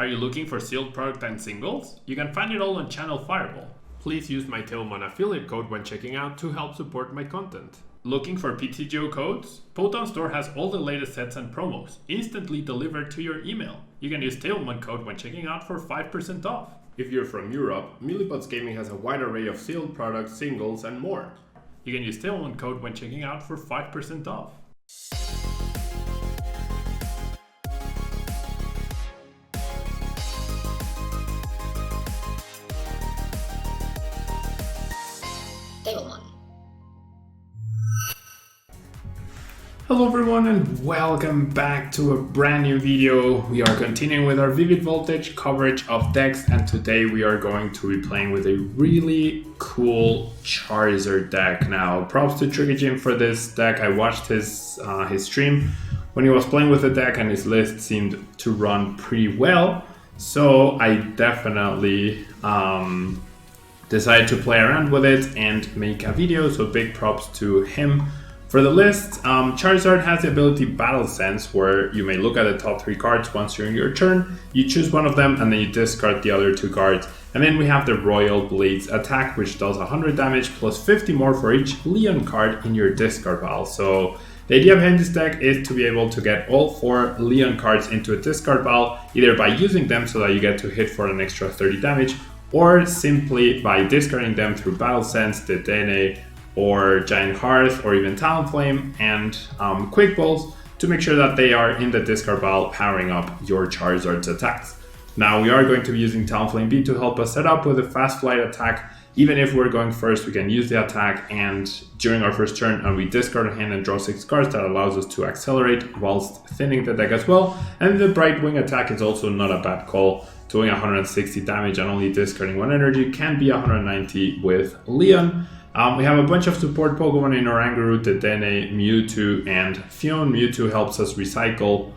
Are you looking for sealed product and singles? You can find it all on Channel Fireball. Please use my Tablemon affiliate code when checking out to help support my content. Looking for PTGO codes? Poton Store has all the latest sets and promos, instantly delivered to your email. You can use Tablemon code when checking out for 5% off. If you're from Europe, Millipots Gaming has a wide array of sealed products, singles, and more. You can use Tablemon code when checking out for 5% off. Tablemon. Hello everyone and welcome back to a brand new video. We are continuing with our Vivid Voltage coverage of decks, and today we are going to be playing with a really cool Charizard deck. Now, props to Tricky Jim for this deck. I watched his stream when he was playing with the deck and his list seemed to run pretty well. So I definitely decided to play around with it and make a video, so big props to him for the list. Charizard has the ability Battle Sense, where you may look at the top 3 cards once during your turn, you choose one of them and then you discard the other 2 cards. And then we have the Royal Blades attack, which does 100 damage plus 50 more for each Leon card in your discard pile. So the idea behind this deck is to be able to get all 4 Leon cards into a discard pile, either by using them so that you get to hit for an extra 30 damage, or simply by discarding them through Battle Sense, Dedenne, or Giant Hearth, or even Talonflame and Quick Balls to make sure that they are in the discard pile, powering up your Charizard's attacks. Now we are going to be using Talonflame V to help us set up with a fast flight attack. Even if we're going first, we can use the attack, and during our first turn, and we discard a hand and draw 6 cards, that allows us to accelerate whilst thinning the deck as well. And the Bright Wing attack is also not a bad call. Doing 160 damage and only discarding 1 energy can be 190 with Leon. We have a bunch of support Pokemon in Oranguru, Dedenne, Mewtwo, and Phione. Mewtwo helps us recycle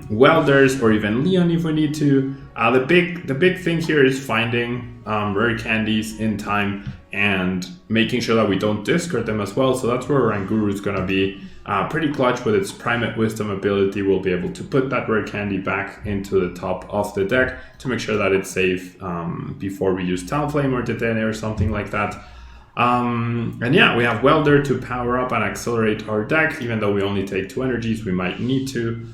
Welders or even Leon if we need to. The big thing here is finding rare candies in time and making sure that we don't discard them as well. So that's where Oranguru is going to be pretty clutch with its Primate Wisdom ability. We'll be able to put that rare candy back into the top of the deck to make sure that it's safe before we use Talonflame or Dedenne or something like that. And yeah, we have Welder to power up and accelerate our deck. Even though we only take 2 energies, we might need to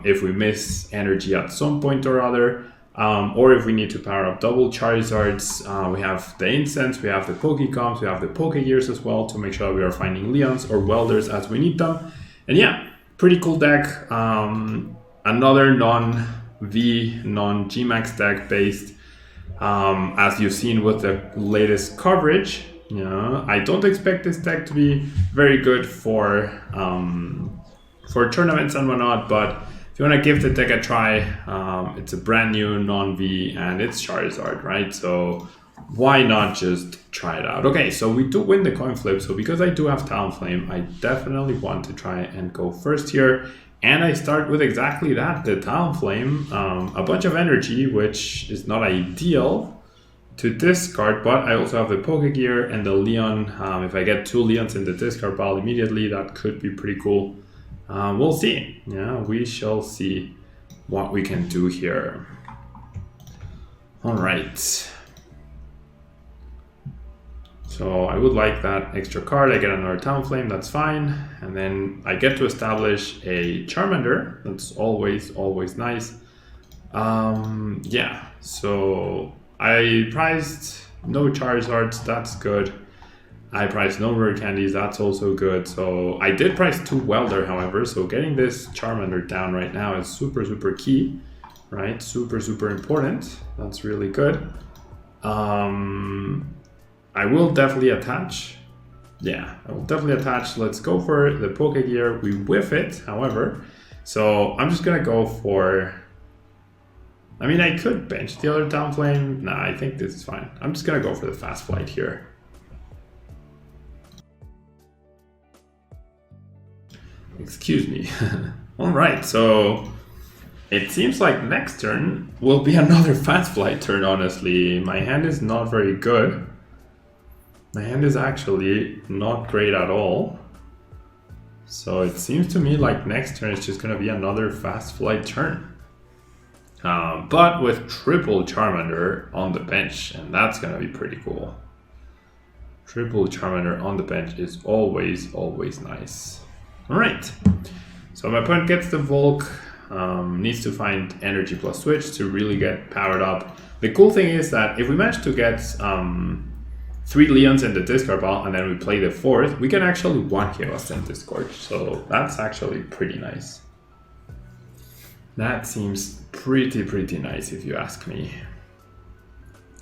if we miss energy at some point or other, or if we need to power up double Charizards. We have the Incense, we have the Pokécoms, we have the Pokégears as well to make sure that we are finding Leons or Welders as we need them. And yeah, pretty cool deck. Another non-V, non-GMAX deck based, as you've seen with the latest coverage. I don't expect this deck to be very good for tournaments and whatnot, but if you want to give the deck a try, it's a brand new non-V and it's Charizard, right? So why not just try it out? Okay, so we do win the coin flip, so because I do have Talonflame, I definitely want to try and go first here. And I start with exactly that, the Talonflame, a bunch of energy, which is not ideal to discard, but I also have the Pokégear and the Leon. If I get 2 Leons in the discard pile immediately, that could be pretty cool. We'll see. Yeah, we shall see what we can do here. All right. So I would like that extra card. I get another Talonflame, that's fine. And then I get to establish a Charmander. That's always nice. Yeah, so I priced no Charizards, that's good. I priced no rare candies, that's also good. So I did price 2 Welder, however, so getting this Charmander down right now is super key, right? Super important. That's really good. I will definitely attach. Yeah, I will definitely attach. Let's go for the Pokégear. We whiff it, however. So I'm just gonna go for... I mean, I could bench the other Talonflame. Nah, I think this is fine. I'm just gonna go for the fast flight here. Excuse me. All right, so it seems like next turn will be another fast flight turn, honestly. My hand is not very good. My hand is actually not great at all. So it seems to me like next turn is just going to be another fast flight turn. but with triple Charmander on the bench, and that's gonna be pretty cool. Triple Charmander on the bench is always nice. All right, so my opponent gets the Volk, needs to find energy plus switch to really get powered up. The cool thing is that if we manage to get 3 Leons in the discard pile and then we play the 4th, we can actually 1-KO a CENTISKORCH, so that's actually pretty nice. That seems pretty nice if you ask me.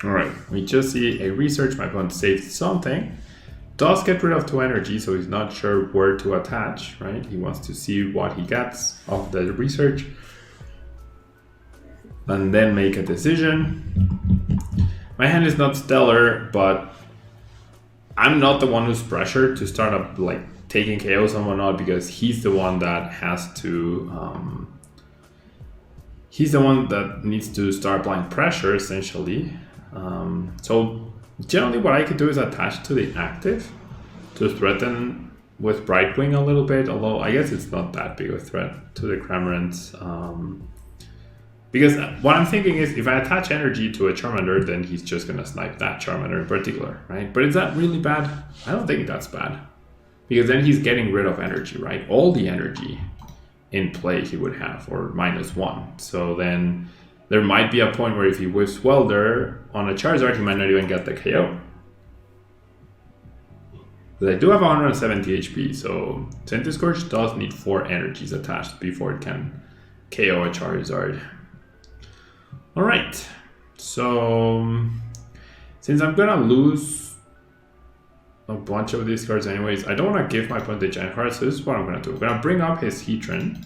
Alright, we just see a research. My opponent saved something. Does get rid of 2 energy, so he's not sure where to attach, right? He wants to see what he gets of the research and then make a decision. My hand is not stellar, but I'm not the one who's pressured to start up like taking KOs and whatnot, because he's the one that has to he's the one that needs to start applying pressure essentially. So generally what I could do is attach to the active to threaten with Brightwing a little bit, although I guess it's not that big of a threat to the Cramorant. Because what I'm thinking is if I attach energy to a Charmander, then he's just gonna snipe that Charmander in particular, right? But is that really bad? I don't think that's bad. Because then he's getting rid of energy, right? All the energy in play he would have, or -1. So then there might be a point where if he whiffs Welder on a Charizard, he might not even get the KO. But I do have 170 HP, so CENTISKORCH does need 4 energies attached before it can KO a Charizard. Alright, so since I'm gonna lose a bunch of these cards anyways, I don't want to give my opponent the Giant Hearth, so this is what I'm gonna do. I'm gonna bring up his Heatran.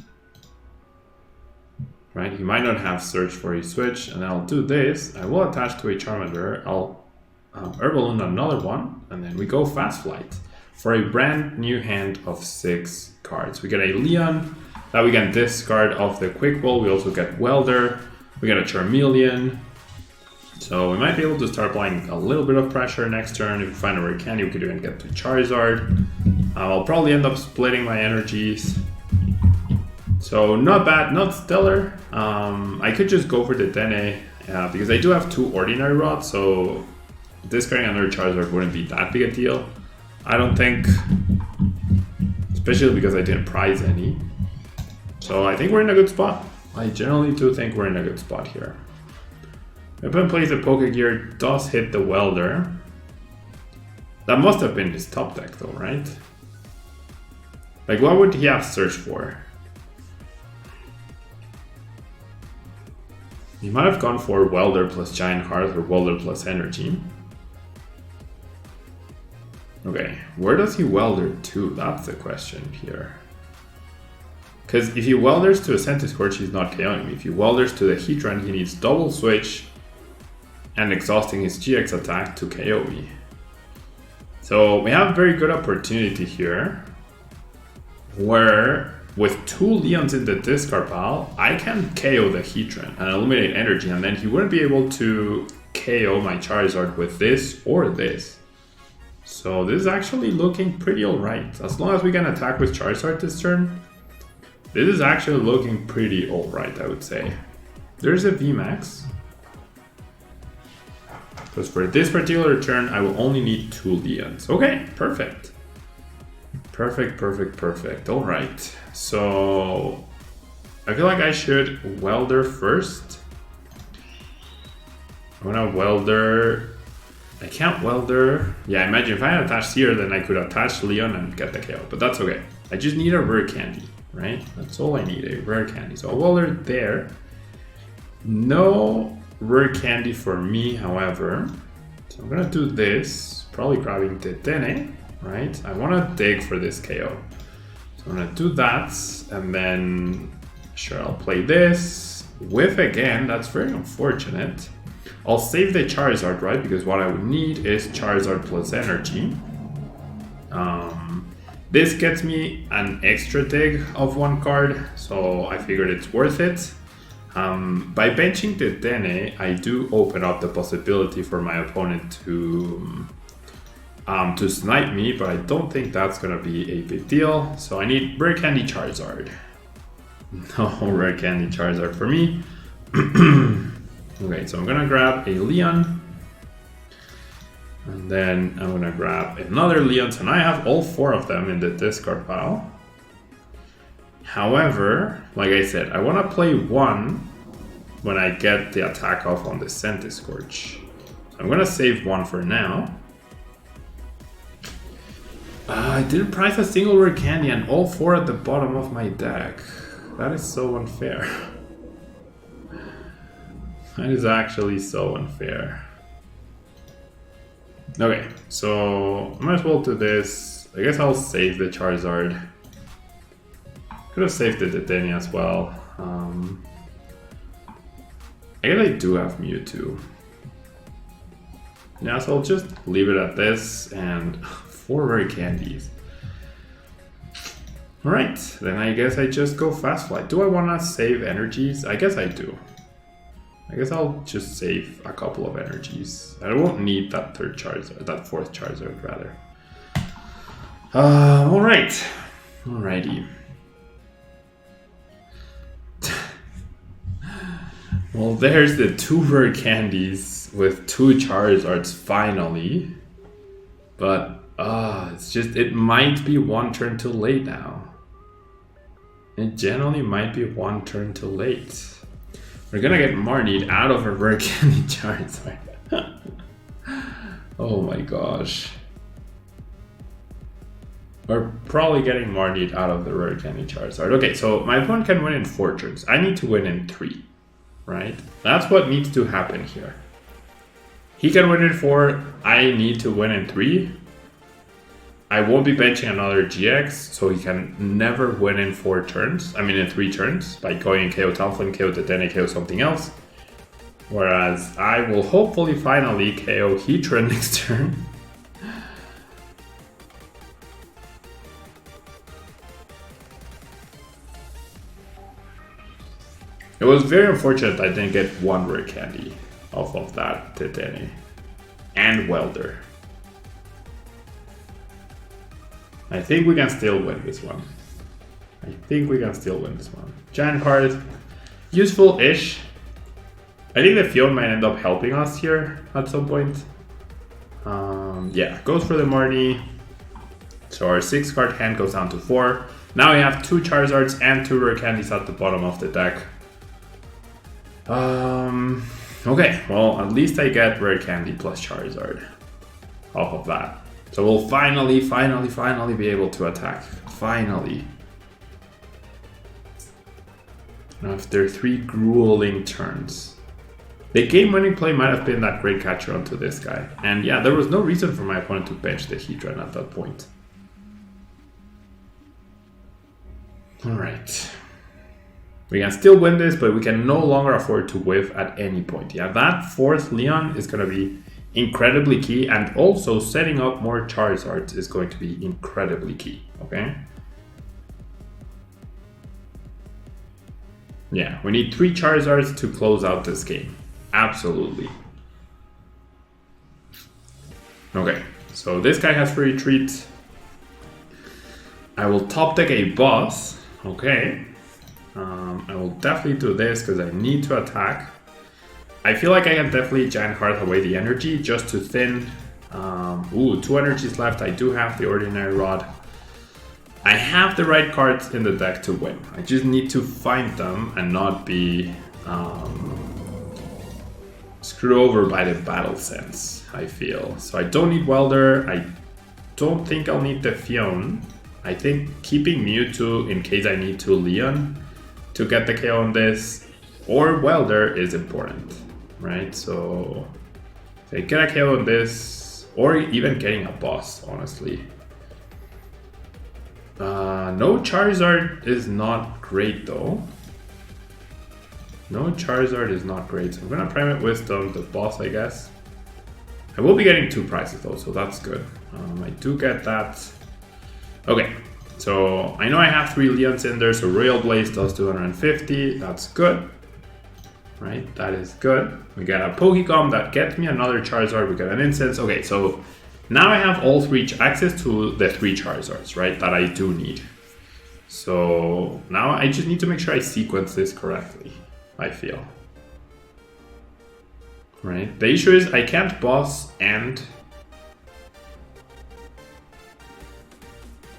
Right, he might not have search for his switch, and I'll do this. I will attach to a Charmander. I'll Herballoon another one, and then we go Fast Flight for a brand new hand of 6 cards. We get a Leon that we can discard off the Quick Ball. We also get Welder. We get a Charmeleon. So we might be able to start applying a little bit of pressure next turn. If we find a Rare Candy, we could even get to Charizard. I'll probably end up splitting my energies. So not bad, not stellar. I could just go for the Dedenne because I do have 2 ordinary rods, so discarding another Charizard wouldn't be that big a deal, I don't think, especially because I didn't prize any. So I think we're in a good spot. I generally do think we're in a good spot here. My opponent plays the Pokégear, does hit the Welder. That must have been his top deck though, right? Like what would he have searched for? He might have gone for Welder plus Giant Hearth or Welder plus Energy. Okay, where does he Welder to? That's the question here. Because if he Welders to a CENTISKORCH, he's not KOing me. If he Welders to the Heatran, he needs double switch and exhausting his GX attack to KO me. So we have a very good opportunity here where with 2 Leons in the discard pile, I can KO the Heatran and eliminate energy, and then he wouldn't be able to KO my Charizard with this or this. So this is actually looking pretty alright. As long as we can attack with Charizard this turn, this is actually looking pretty alright, I would say. There's a VMAX. Because for this particular turn, I will only need 2 Leons. Okay, perfect. Perfect. Alright. So I feel like I should Welder first. I'm gonna Welder. I can't Welder. Yeah, imagine if I had attached here, then I could attach Leon and get the KO, but that's okay. I just need a Rare Candy, right? That's all I need, a Rare Candy. So I'll Welder there. No Rare Candy for me, however. So I'm gonna do this, probably grabbing Dedenne, right? I wanna dig for this KO. So I'm gonna do that, and then sure, I'll play this. Whiff again, that's very unfortunate. I'll save the Charizard, right? Because what I would need is Charizard plus energy. This gets me an extra dig of 1 card, so I figured it's worth it. By benching the Dedenne, I do open up the possibility for my opponent to snipe me, but I don't think that's gonna be a big deal. So I need Rare Candy Charizard. No Rare Candy Charizard for me. Okay, so I'm gonna grab a Leon. And then I'm gonna grab another Leon. So now I have all 4 of them in the discard pile. However, like I said, I wanna play 1 when I get the attack off on the CENTISKORCH. So I'm gonna save 1 for now. I didn't prize a single rare candy and all 4 at the bottom of my deck. That is so unfair. That is actually so unfair. Okay, so I might as well do this. I guess I'll save the Charizard. Could have saved the Dedenne as well. I guess I do have Mewtwo. Yeah, so I'll just leave it at this and 4 rare candies. Alright, then I guess I just go Fast Flight. Do I want to save energies? I guess I do. I guess I'll just save a couple of energies. I won't need that 3rd Charizard, that 4th Charizard rather. Alright. Alrighty. Well, there's the 2 rare candies with 2 Charizards finally. But, it's just, it might be 1 turn too late now. It generally might be 1 turn too late. We're gonna get Marnied out of a Rare Candy Charizard. Oh my gosh. We're probably getting Marnied out of the Rare Candy Charizard. Okay, so my opponent can win in 4 turns. I need to win in 3, right? That's what needs to happen here. He can win in 4, I need to win in 3. I won't be benching another GX, so he can never win in 4 turns. I mean in 3 turns, by going and KO Talonflame, KO Dedenne, KO something else. Whereas I will hopefully finally KO Heatran next turn. It was very unfortunate I didn't get 1 rare candy off of that Dedenne. And Welder. I think we can still win this one. Giant Hearth, useful-ish. I think the Phione might end up helping us here at some point. Yeah, goes for the Marnie. So our 6-card hand goes down to 4. Now we have 2 Charizards and 2 rare candies at the bottom of the deck. Okay, well at least I get rare candy plus Charizard off of that. So we'll finally be able to attack. Finally. After 3 grueling turns. The game-winning play might have been that Great Catcher onto this guy. And yeah, there was no reason for my opponent to bench the Heatran at that point. Alright. We can still win this, but we can no longer afford to whiff at any point. Yeah, that 4th Leon is going to be incredibly key, and also setting up more Charizards is going to be incredibly key, okay? Yeah, we need 3 Charizards to close out this game. Absolutely. Okay, so this guy has free retreat. I will top deck a boss, okay? I will definitely do this because I need to attack. I feel like I can definitely Giant Hearth away the energy just to thin. Ooh, 2 energies left. I do have the Ordinary Rod. I have the right cards in the deck to win. I just need to find them and not be screwed over by the battle sense, I feel. So I don't need Welder. I don't think I'll need the Phione. I think keeping Mewtwo in case I need to Leon to get the KO on this, or Welder, is important. Right, so if I get a KO on this, or even getting a boss, honestly. No Charizard is not great though. No Charizard is not great, so I'm gonna Primate Wisdom the boss, I guess. I will be getting 2 prizes though, so that's good. I do get that. Okay, so I know I have 3 Leons in there, so Royal Blaze does 250, that's good. Right, that is good. We got a Pokemon that gets me another Charizard. We got an Incense. Okay, so now I have all 3 access to the 3 Charizards, right? That I do need. So now I just need to make sure I sequence this correctly, I feel. right? The issue is I can't boss and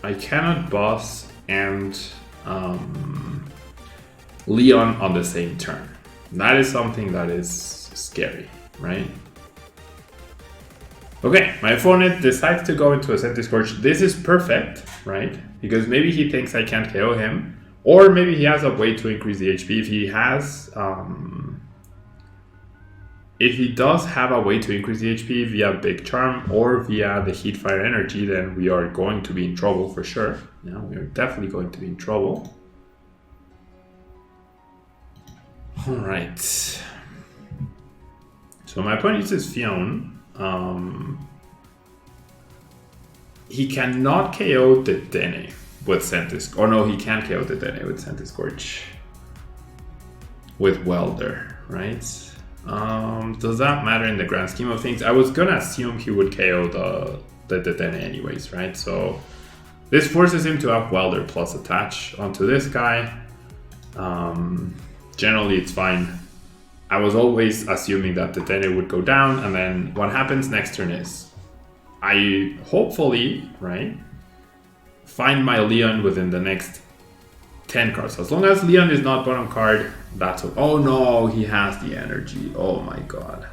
I cannot boss and Leon on the same turn. That is something that is scary, right? Okay, my opponent decides to go into a CENTISKORCH. This is perfect, right? Because maybe he thinks I can't KO him, or maybe he has a way to increase the HP. If he has, if he does have a way to increase the HP via Big Charm or via the Heat Fire Energy, then we are going to be in trouble for sure. Yeah, we are definitely going to be in trouble. All right. So my opponent uses Phione. He cannot KO Dedenne with CENTISKORCH. Or no, he can KO Dedenne with CENTISKORCH with Welder, right? Does that matter in the grand scheme of things? I was gonna assume he would KO the Dedenne anyways, right? So this forces him to have Welder plus attach onto this guy. Generally, it's fine. I was always assuming that the Dedenne would go down, and then what happens next turn is I hopefully, right, find my Leon within the next 10 cards. As long as Leon is not bottom card, that's okay. Oh no, he has the energy. Oh my god.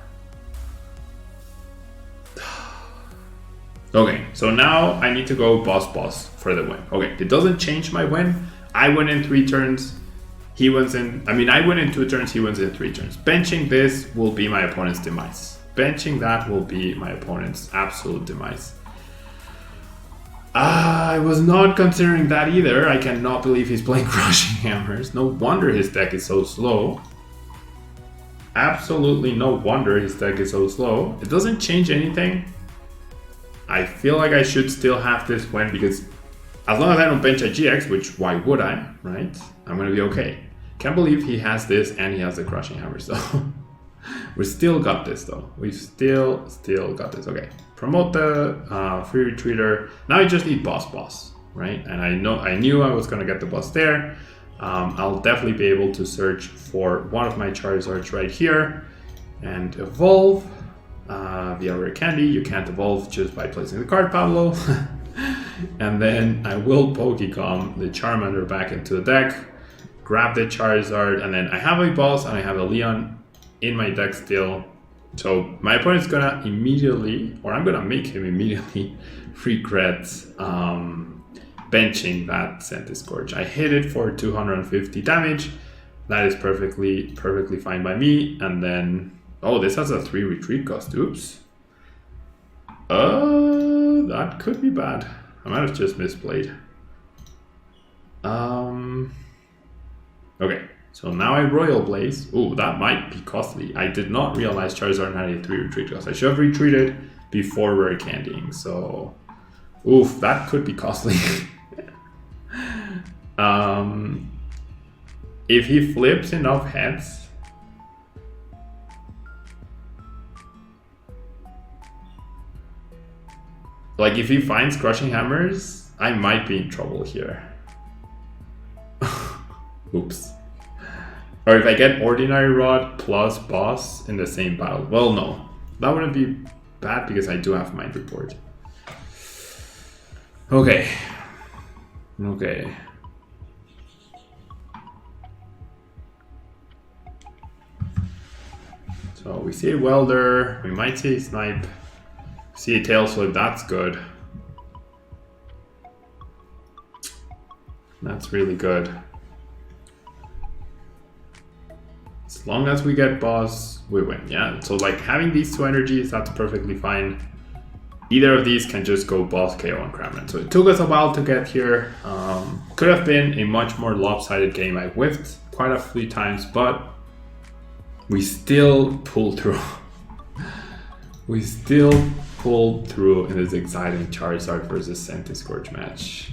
Okay, so now I need to go boss for the win. Okay, it doesn't change my win. I win in 3 turns. He wins in, I win in 2 turns, he wins in 3 turns. Benching this will be my opponent's demise. Benching that will be my opponent's absolute demise. I was not considering that either. I cannot believe he's playing Crushing Hammers. No wonder his deck is so slow. Absolutely no wonder his deck is so slow. It doesn't change anything. I feel like I should still have this win because as long as I don't bench a GX, which why would I, right? I'm gonna be okay. Can't believe he has this and he has the Crushing Hammers though. We still got this though. We've still got this. Okay. Promote the free retreater. Now I just need boss, right? And I knew I was gonna get the boss there. I'll definitely be able to search for one of my Charizards right here and evolve via Rare Candy. You can't evolve just by placing the card, Pablo. And then I will Pokecom the Charmander back into the deck, grab the Charizard, and then I have a boss and I have a Leon in my deck still. So my opponent's gonna immediately, or I'm gonna make him immediately regret benching that CENTISKORCH. I hit it for 250 damage. That is perfectly fine by me. And then, oh, this has a 3 retreat cost. Oops. That could be bad. I might have just misplayed. Okay. So now I Royal Blaze. Ooh, that might be costly. I did not realize Charizard had a 3 retreat cost. I should have retreated before Rare Candying. So, oof, that could be costly. If he flips enough heads, like if he finds Crushing Hammers, I might be in trouble here. Oops. Or if I get Ordinary Rod plus Boss in the same battle. Well, no. That wouldn't be bad because I do have Mind Report. Okay. Okay. So we see a Welder. We might see a Snipe. See a Tail Flip. That's good. That's really good. As long as we get boss, we win. Yeah, so like having these 2 energies, that's perfectly fine. Either of these can just go boss, KO, and Cramorant. So it took us a while to get here. Could have been a much more lopsided game. I whiffed quite a few times, but we still pulled through. We still pulled through in this exciting Charizard versus CENTISKORCH match.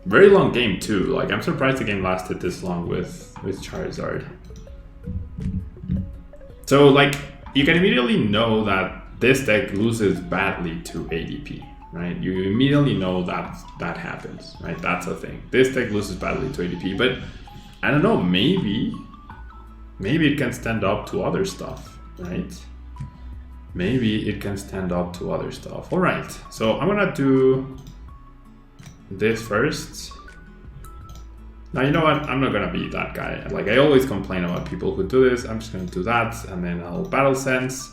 Very long game too. Like I'm surprised the game lasted this long with Charizard. So like you can immediately know that this deck loses badly to ADP, right? You immediately know that that happens, right? That's a thing. This deck loses badly to ADP, but I don't know, maybe maybe it can stand up to other stuff, right? Maybe it can stand up to other stuff. All right, so I'm gonna do this first. Now, you know what? I'm not gonna be that guy. Like, I always complain about people who do this. I'm just gonna do that, and then I'll Battle Sense,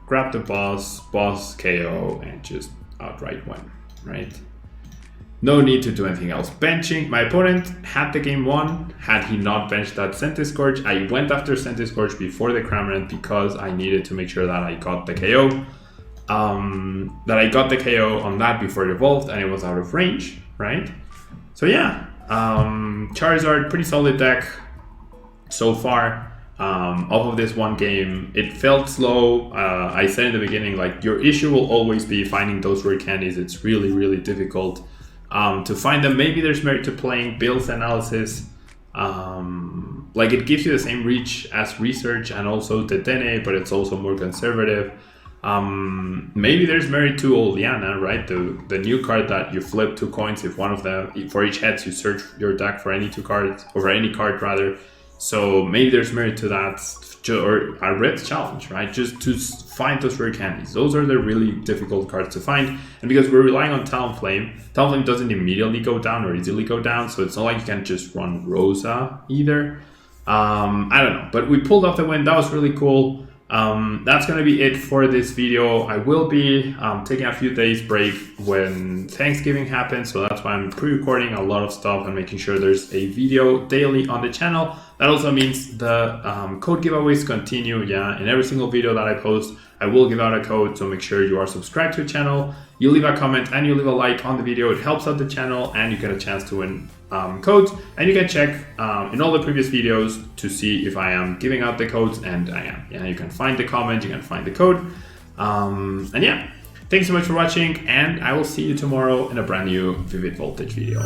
grab the boss KO, and just outright win, right? No need to do anything else. Benching, my opponent had the game won had he not benched that CENTISKORCH. I went after CENTISKORCH before the Cramorant because I needed to make sure that I got the KO. That I got the KO on that before it evolved and it was out of range, right? So yeah, Charizard, pretty solid deck so far. Off of this one game, it felt slow. I said in the beginning, like, your issue will always be finding those rare candies. It's really, really difficult to find them. Maybe there's merit to playing Bill's analysis. Like, it gives you the same reach as research and also Dedenne, but it's also more conservative. Maybe there's merit to Oleana, right? The new card that you flip 2 coins if one of them, for each heads you search your deck for any 2 cards, or for any card rather. So maybe there's merit to that, or a red challenge, right? Just to find those rare candies. Those are the really difficult cards to find. And because we're relying on Talonflame, Talonflame doesn't immediately go down or easily go down. So it's not like you can just run Rosa either. I don't know, but we pulled off the win. That was really cool. That's gonna be it for this video. I will be taking a few days break when Thanksgiving happens, so that's why I'm pre-recording a lot of stuff and making sure there's a video daily on the channel. That also means the code giveaways continue. Yeah, in every single video that I post, I will give out a code, so make sure you are subscribed to the channel, you leave a comment and you leave a like on the video. It helps out the channel and you get a chance to win codes, and you can check in all the previous videos to see if I am giving out the codes, and I am. Yeah, you can find the comment, you can find the code, and yeah, thanks so much for watching, and I will see you tomorrow in a brand new Vivid Voltage video.